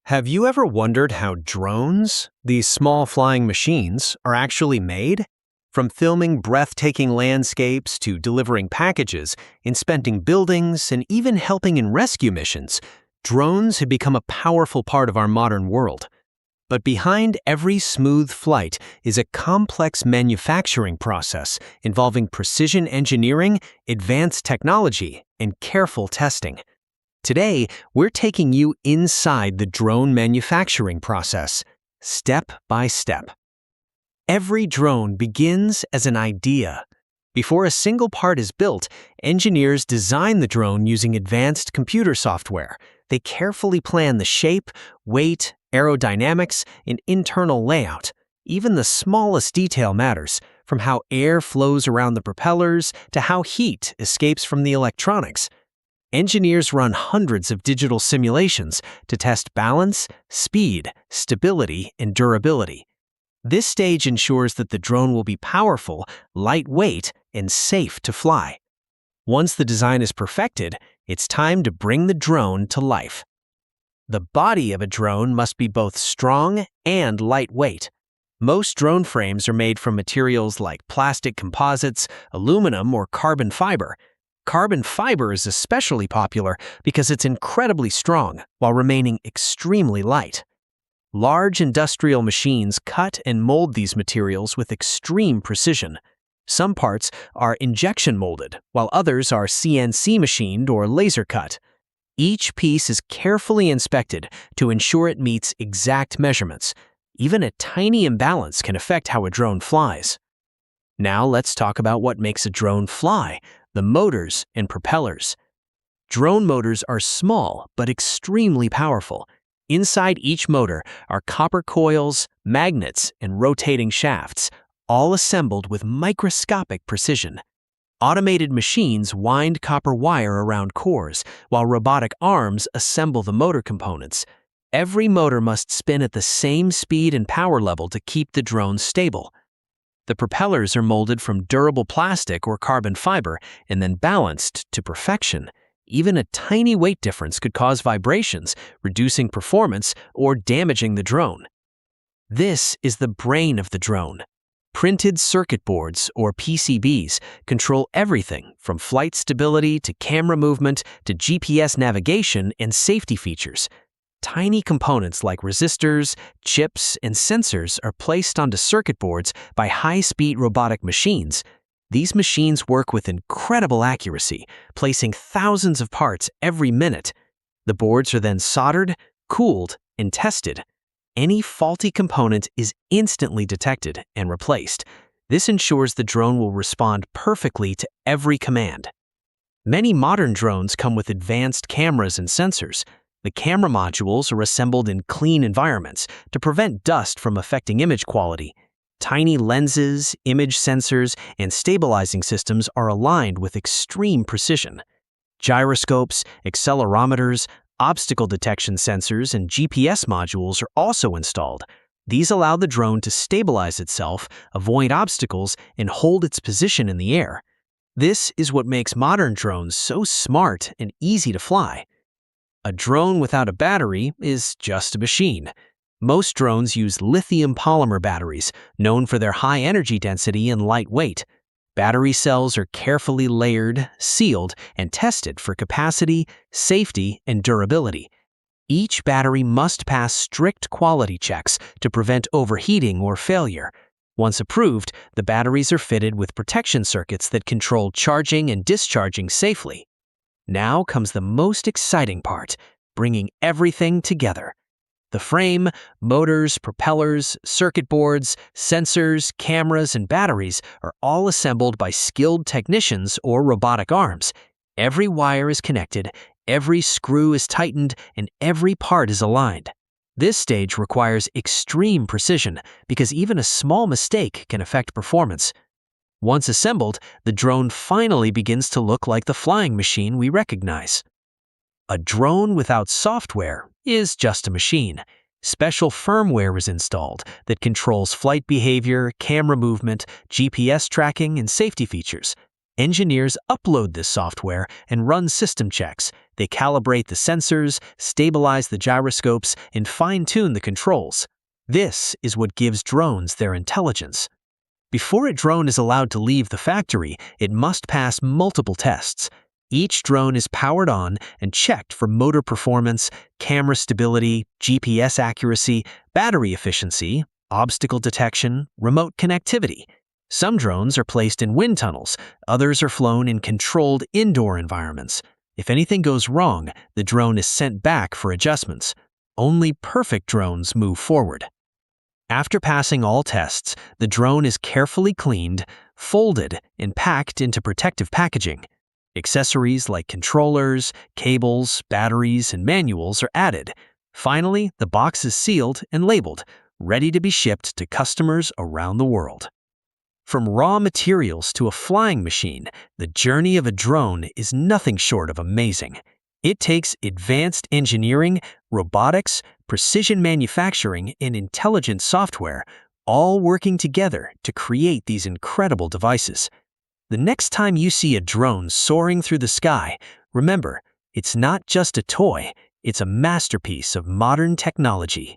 Have you ever wondered how drones, these small flying machines, are actually made? From filming breathtaking landscapes to delivering packages, inspecting buildings, and even helping in rescue missions, drones have become a powerful part of our modern world. But behind every smooth flight is a complex manufacturing process involving precision engineering, advanced technology, and careful testing. Today, we're taking you inside the drone manufacturing process, step by step. Every drone begins as an idea. Before a single part is built, engineers design the drone using advanced computer software. They carefully plan the shape, weight, aerodynamics, and internal layout. Even the smallest detail matters, from how air flows around the propellers to how heat escapes from the electronics. Engineers run hundreds of digital simulations to test balance, speed, stability, and durability. This stage ensures that the drone will be powerful, lightweight, and safe to fly. Once the design is perfected, it's time to bring the drone to life. The body of a drone must be both strong and lightweight. Most drone frames are made from materials like plastic composites, aluminum, or carbon fiber. Carbon fiber is especially popular because it's incredibly strong while remaining extremely light. Large industrial machines cut and mold these materials with extreme precision. Some parts are injection molded, while others are CNC machined or laser cut. Each piece is carefully inspected to ensure it meets exact measurements. Even a tiny imbalance can affect how a drone flies. Now let's talk about what makes a drone fly: the motors and propellers. Drone motors are small but extremely powerful. Inside each motor are copper coils, magnets, and rotating shafts, all assembled with microscopic precision. Automated machines wind copper wire around cores, while robotic arms assemble the motor components. Every motor must spin at the same speed and power level to keep the drone stable. The propellers are molded from durable plastic or carbon fiber and then balanced to perfection. Even a tiny weight difference could cause vibrations, reducing performance or damaging the drone. This is the brain of the drone. Printed circuit boards, or PCBs, control everything from flight stability to camera movement to GPS navigation and safety features. Tiny components like resistors, chips, and sensors are placed onto circuit boards by high-speed robotic machines. These machines work with incredible accuracy, placing thousands of parts every minute. The boards are then soldered, cooled, and tested. Any faulty component is instantly detected and replaced. This ensures the drone will respond perfectly to every command. Many modern drones come with advanced cameras and sensors. The camera modules are assembled in clean environments to prevent dust from affecting image quality. Tiny lenses, image sensors, and stabilizing systems are aligned with extreme precision. Gyroscopes, accelerometers, obstacle detection sensors, and GPS modules are also installed. These allow the drone to stabilize itself, avoid obstacles, and hold its position in the air. This is what makes modern drones so smart and easy to fly. A drone without a battery is just a machine. Most drones use lithium polymer batteries, known for their high energy density and light weight. Battery cells are carefully layered, sealed, and tested for capacity, safety, and durability. Each battery must pass strict quality checks to prevent overheating or failure. Once approved, the batteries are fitted with protection circuits that control charging and discharging safely. Now comes the most exciting part: bringing everything together. The frame, motors, propellers, circuit boards, sensors, cameras, and batteries are all assembled by skilled technicians or robotic arms. Every wire is connected, every screw is tightened, and every part is aligned. This stage requires extreme precision because even a small mistake can affect performance. Once assembled, the drone finally begins to look like the flying machine we recognize. A drone without software is just a machine. Special firmware is installed that controls flight behavior, camera movement, GPS tracking, and safety features. Engineers upload this software and run system checks. They calibrate the sensors, stabilize the gyroscopes, and fine-tune the controls. This is what gives drones their intelligence. Before a drone is allowed to leave the factory, it must pass multiple tests. Each drone is powered on and checked for motor performance, camera stability, GPS accuracy, battery efficiency, obstacle detection, remote connectivity. Some drones are placed in wind tunnels, others are flown in controlled indoor environments. If anything goes wrong, the drone is sent back for adjustments. Only perfect drones move forward. After passing all tests, the drone is carefully cleaned, folded, and packed into protective packaging. Accessories like controllers, cables, batteries, and manuals are added. Finally, the box is sealed and labeled, ready to be shipped to customers around the world. From raw materials to a flying machine, the journey of a drone is nothing short of amazing. It takes advanced engineering, robotics, precision manufacturing, and intelligent software, all working together to create these incredible devices. The next time you see a drone soaring through the sky, remember, it's not just a toy, it's a masterpiece of modern technology.